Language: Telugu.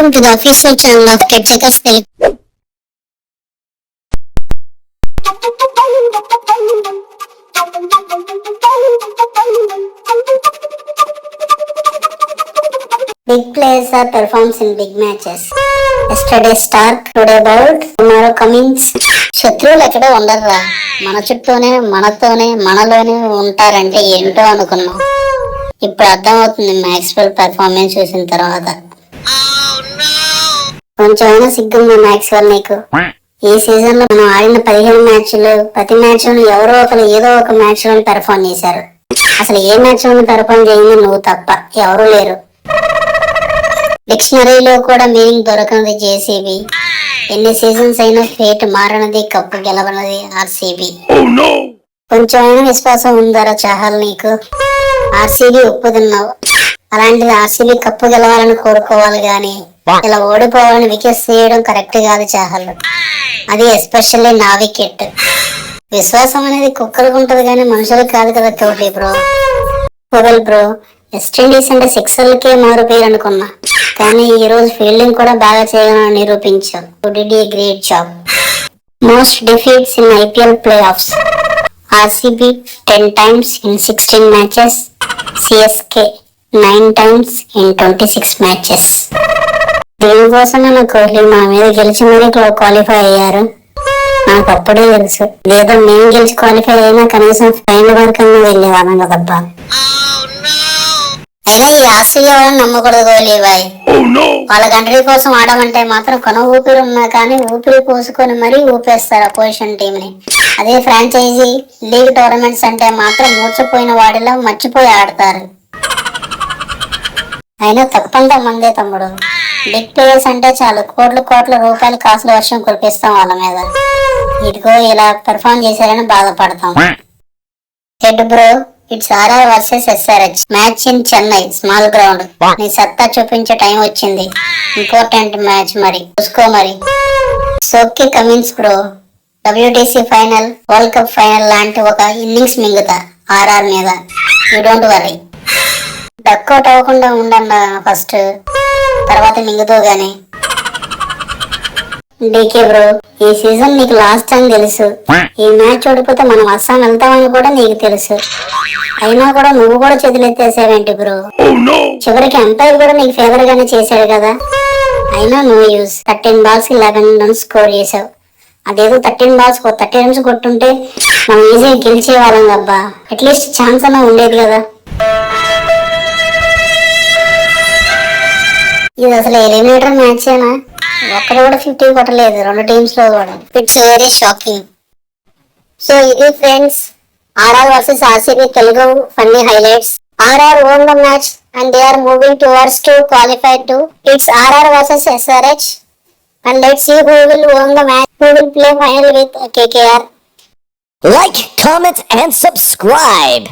Welcome to the official channel of Ketchakers Telugu. Big players are performs in big matches. Yesterday Stark, today Bolt, tomorrow Cummins. శత్రువులు ఎక్కడో ఉండరురా, మన చుట్టూనే మనతోనే మనలోనే ఉంటారంటే ఏంటో అనుకున్నాం. ఇప్పుడు అర్థమవుతుంది మ్యాక్స్వెల్ పెర్ఫార్మెన్స్ చూసిన తర్వాత. కొంచెమైనా సిగ్గుంది మ్యాక్స్వెల్ నీకు? ఈ సీజన్ లో మనం ఆడిన 15 మ్యాచ్లు, ప్రతి మ్యాచ్ లో ఎవరో ఒకరు ఏదో ఒక మ్యాచ్ లో పెర్ఫార్మ్ చేశారు. అసలు ఏ మ్యాచ్ లో పెర్ఫార్మ్ చేయింది నువ్వు తప్ప ఎవరు లేరు. డిక్షనరీలో కూడా మీనింగ్ దొరకనది జేసీబీ. ఎన్ని సీజన్స్ అయినా ఫేట్ మారనది, కప్పు గెలవనది ఆర్సీబీ. కొంచెమైనా విశ్వాసం ఉందరా చాహల్ నీకు? ఆర్సీబీ ఉప్పు తిన్నావు, అలాంటిది ఆర్సీబీ కప్పు గెలవాలని కోరుకోవాలి గాని ఇలా ఓడిపోవాలని వికెట్స్ తీయడం కరెక్ట్ కాదు చాహల్. అది ఎస్పెషల్లీ నా వికెట్. విశ్వాసం అనేది కుక్కలకు ఉంటది కానీ మనుషులకు కాదు కదా Kohli bro. Kohli bro, West Indies అంటే సిక్సర్లకే మారు పేరు అనుకున్నా, కానీ ఈ రోజు ఫీల్డింగ్ కూడా బాగా చేయగలని నిరూపించావు. You did a great job. Most defeats in IPL playoffs. RCB 10 times in 16 matches, CSK 9 times in 26 matches. దీనికోసమే నా కోహ్లీ మా మీద గెలిచి మరీ క్వాలిఫై అయ్యారు. నాకు అప్పుడే తెలుసు, లేదా మేము గెలిచి క్వాలిఫై అయినా కనీసం ఫైనల్ వరకు వెళ్ళేవాళ్ళం కదబ్బా. అయినా ఈ ఆస్ట్రేలియా వాళ్ళని నమ్మకూడదు కోహ్లీ బాయ్. వాళ్ళ కంట్రీ కోసం ఆడమంటే మాత్రం కొన ఊపిరి ఉన్నా కానీ ఊపిరి పోసుకొని మరీ ఊపేస్తారు అపోజిషన్ టీమ్ ని. అదే ఫ్రాంచైజీ లీగ్ టోర్నమెంట్స్ అంటే మాత్రం మూర్చిపోయిన వాడిలా మర్చిపోయి ఆడతారు. అయినా తప్పంతా మందే తమ్ముడు. బిగ్ ప్లేయర్స్ అంటే చాలు కోట్ల రూపాయల కాసుల వర్షం కురిపిస్తాం వాళ్ళ మీద. ఇదిగో ఇలా పెర్ఫార్మ్ చేశారని బాధపడతాం. Head bro, it's RR versus SRH match in Chennai small ground. నీ సత్తా చూపించే టైం వచ్చింది. ఇంపార్టెంట్ మ్యాచ్ మరి చూసుకో మరి. సోకే Cummins bro, WTC final, world cup final లాంటి ఒక ఇన్నింగ్స్ మింగుతా ఆర్ఆర్ మీద. You don't worry. డక్అవుట్ అవ్వకుండా ఉండన్నా ఫస్ట్, తర్వాత మింగుతో గాని. డీకే బ్రో, ఈ సీజన్ నీకు లాస్ట్ అని తెలుసు. ఈ మ్యాచ్ ఓడిపోతే మనం అస్సాం వెళ్తామని కూడా నీకు తెలుసు. అయినా కూడా నువ్వు కూడా చేతులెత్తేసావేంటి బ్రో? చివరికి అంపైర్ కూడా నీకు ఫేవర్ గానే చేశాడు కదా. అయినా no use. 13 balls 11 runs score చేసావు. అదేదో 13 balls 30 runs కొట్టుంటే మనం ఈజీగా గెలిచే వాళ్ళం అబ్బా. అట్లీస్ట్ ఛాన్స్ అన్నా ఉండేది కదా. ఇది అసలు ఎలిమినేటర్ మ్యాచ్ ఏనా? ఒక్కడు కూడా 50 కొట్టలేదు రెండు టీమ్స్ లో కూడా. It's very shocking. సో ఇది friends, RR versus RCB Telugu funny highlights. RR won the match and they are moving towards to qualify to. It's RR versus SRH and let's see who will won the match, who will play final with KKR. Like, comment and subscribe.